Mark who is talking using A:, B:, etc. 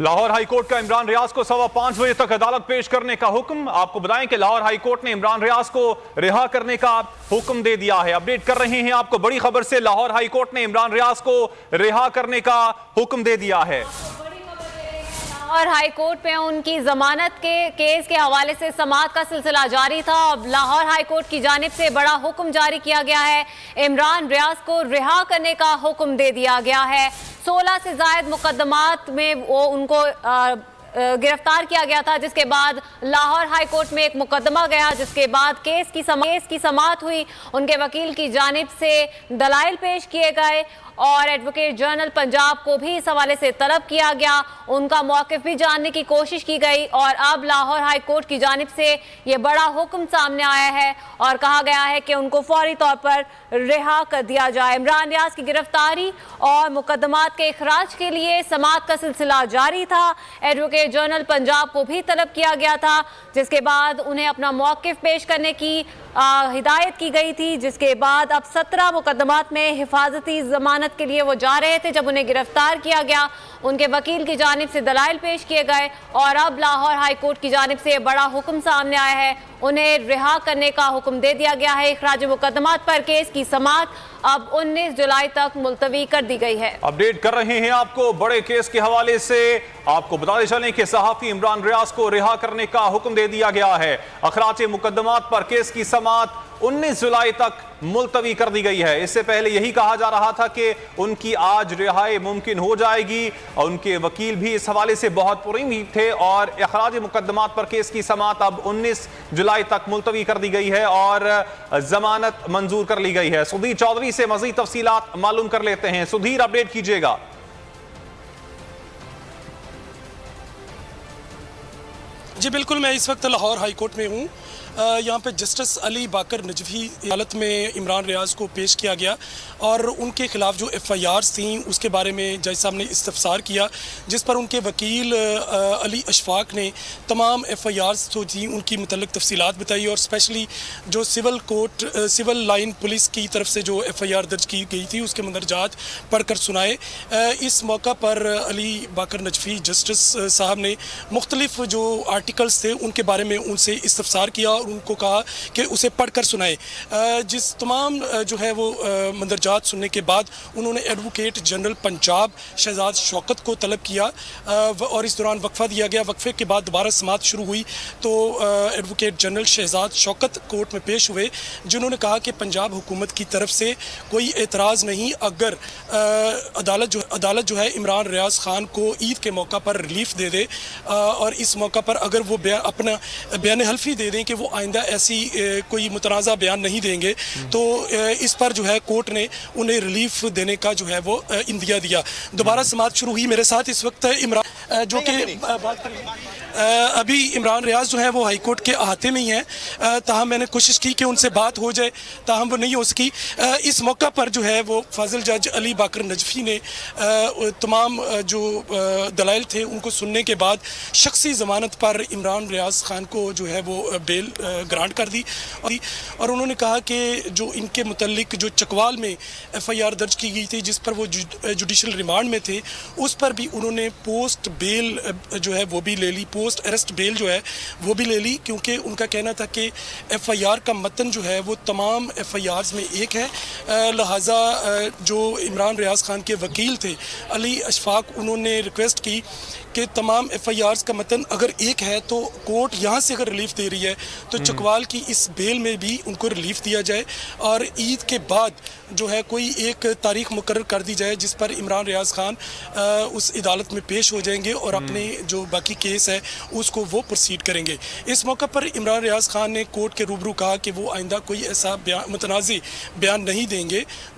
A: Lahore high court का इमरान रियाज को 5:15 बजे तक अदालत पेश करने का हुक्म। आपको बताएं कि लाहौर हाईकोर्ट ने इमरान रियाज को रिहा करने का हुक्म दे दिया है। अपडेट कर रहे हैं आपको बड़ी खबर से, लाहौर हाईकोर्ट ने इमरान रियाज को रिहा करने का हुक्म दे दिया है।
B: लाहौर हाईकोर्ट में उनकी जमानत के केस के हवाले से समाअत का सिलसिला जारी था। अब लाहौर हाईकोर्ट की जानिब से बड़ा हुक्म जारी किया गया है। इमरान रियाज को रिहा करने का हुक्म दे दिया गया है। 16 से ज्यादा मुकदमात में वो उनको गिरफ्तार किया गया था, जिसके बाद लाहौर हाईकोर्ट में एक मुकदमा गया, जिसके बाद केस की समाअत हुई। उनके वकील की जानिब से दलाइल पेश किए गए और एडवोकेट जनरल पंजाब को भी इस हवाले से तलब किया गया। उनका मौक़िफ़ भी जानने की कोशिश की गई और अब लाहौर हाई कोर्ट की जानिब से ये बड़ा हुक्म सामने आया है और कहा गया है कि उनको फौरी तौर पर रिहा कर दिया जाए। इमरान रियाज की गिरफ्तारी और मुकदमात के इखराज के लिए समाअत का सिलसिला जारी था। एडवोकेट जनरल पंजाब को भी तलब किया गया था, जिसके बाद उन्हें अपना मौक़िफ़ पेश करने की हिदायत की गई थी। जिसके बाद अब 17 मुकदमात में हिफाजती जमानत के लिए वो जा रहे थे। जब उन्हें गिरफ्तार किया गया, उनके वकील की जानिब से दलाइल पेश किए गए और अब लाहौर हाई कोर्ट की जानिब से बड़ा हुक्म सामने आया है। उन्हें रिहा करने का हुक्म दे दिया गया है। इखराज मुकदमात पर केस की समाअत अब 19 जुलाई तक मुलतवी कर दी गई है।
A: अपडेट कर रहे हैं आपको बड़े केस के हवाले से। आपको बताते चलें कि सहाफी इमरान रियाज को रिहा करने का हुक्म दे दिया गया है। अखराज मुकदमात पर केस की समाअत 19 जुलाई तक मुलतवी कर दी गई है। इससे पहले यही कहा जा रहा था कि उनकी आज रिहाई मुमकिन हो जाएगी और उनके वकील भी इस हवाले से बहुत पुरउम्मीद थे और अखराज मुकदमात पर केस की समाअत अब 19 जुलाई तक मुलतवी कर दी गई है और जमानत मंजूर कर ली गई है। सुधीर चौधरी से मजीद तफसीलात मालूम कर लेते हैं। सुधीर, अपडेट कीजिएगा।
C: जी बिल्कुल, मैं इस वक्त लाहौर हाई कोर्ट में हूँ। यहाँ पे जस्टिस अली बाकर नजवी अदालत में इमरान रियाज को पेश किया गया और उनके खिलाफ जो FIRs थी उसके बारे में जज साहब ने इस्तफसार किया, जिस पर उनके वकील अली अशफाक ने तमाम FIRs जो थी उनकी मुतल्लिक तफसीलात बताई और स्पेशली जो सिविल लाइन पुलिस की तरफ से जो FIR दर्ज की गई थी उसके मंदरजात पढ़कर सुनाए। इस मौका पर अली बाकर नजवी जस्टिस साहब ने मुख्तलिफ जो आर्टिकल्स थे उनके बारे में उनसे इस्तफसार किया और उनको कहा कि उसे पढ़कर सुनाए। जिस तमाम जो है वो मंदरजात सुनने के बाद उन्होंने एडवोकेट जनरल पंजाब शहजाद शौकत को तलब किया और इस दौरान वक्फा दिया गया। वक्फे के बाद दोबारा समाअत शुरू हुई तो advocate general Shahzad Shaukat court में पेश हुए, जिन्होंने कहा कि पंजाब हुकूमत की तरफ से कोई एतराज़ नहीं अगर अदालत जो है इमरान रियाज खान को ईद के मौका पर रिलीफ दे दे और इस मौका पर अगर वो अपना बयान हल्फी दे दें कि वो आइंदा ऐसी कोई मुतनाज़ा बयान नहीं देंगे, तो इस पर जो है कोर्ट ने उन्हें रिलीफ देने का जो है वो इंदिया दिया। दोबारा समाअत शुरू हुई। मेरे साथ इस वक्त इमरान जो कि बात अभी इमरान रियाज जो है वो हाई कोर्ट के अहाते में ही हैं, ताहम मैंने कोशिश की कि उनसे बात हो जाए, ताहम वो नहीं हो सकी। इस मौका पर जो है वो फाजिल जज अली बाकर नजवी ने तमाम जो दलाइल थे उनको सुनने के बाद शख्सी ज़मानत पर इमरान रियाज खान को जो है वो बेल ग्रांट कर दी और उन्होंने कहा कि जो इनके मुतल्लिक जो चकवाल में FIR दर्ज की गई थी जिस पर वो जुडिशल रिमांड में थे, उस पर भी उन्होंने पोस्ट बेल जो है वो भी ले ली, पोस्ट अरेस्ट बेल जो है वो भी ले ली, क्योंकि उनका कहना था कि FIR का मतन जो है वो तमाम FIRs में एक है। लिहाजा जो इमरान रियाज खान के वकील थे अली अशफाक, उन्होंने रिक्वेस्ट की कि तमाम FIRs का मतन अगर एक है तो कोर्ट यहाँ से अगर रिलीफ दे रही है तो चकवाल की इस बेल में भी उनको रिलीफ दिया जाए और ईद के बाद जो है कोई एक तारीख मुकर्रर कर दी जाए जिस पर इमरान रियाज खान उस अदालत में पेश हो जाएंगे और अपने जो बाकी केस है उसको वो प्रोसीड करेंगे। इस मौका पर इमरान रियाज खान ने कोर्ट के रूबरू कहा कि वो आइंदा कोई ऐसा मुतनाज़ी बयान नहीं देंगे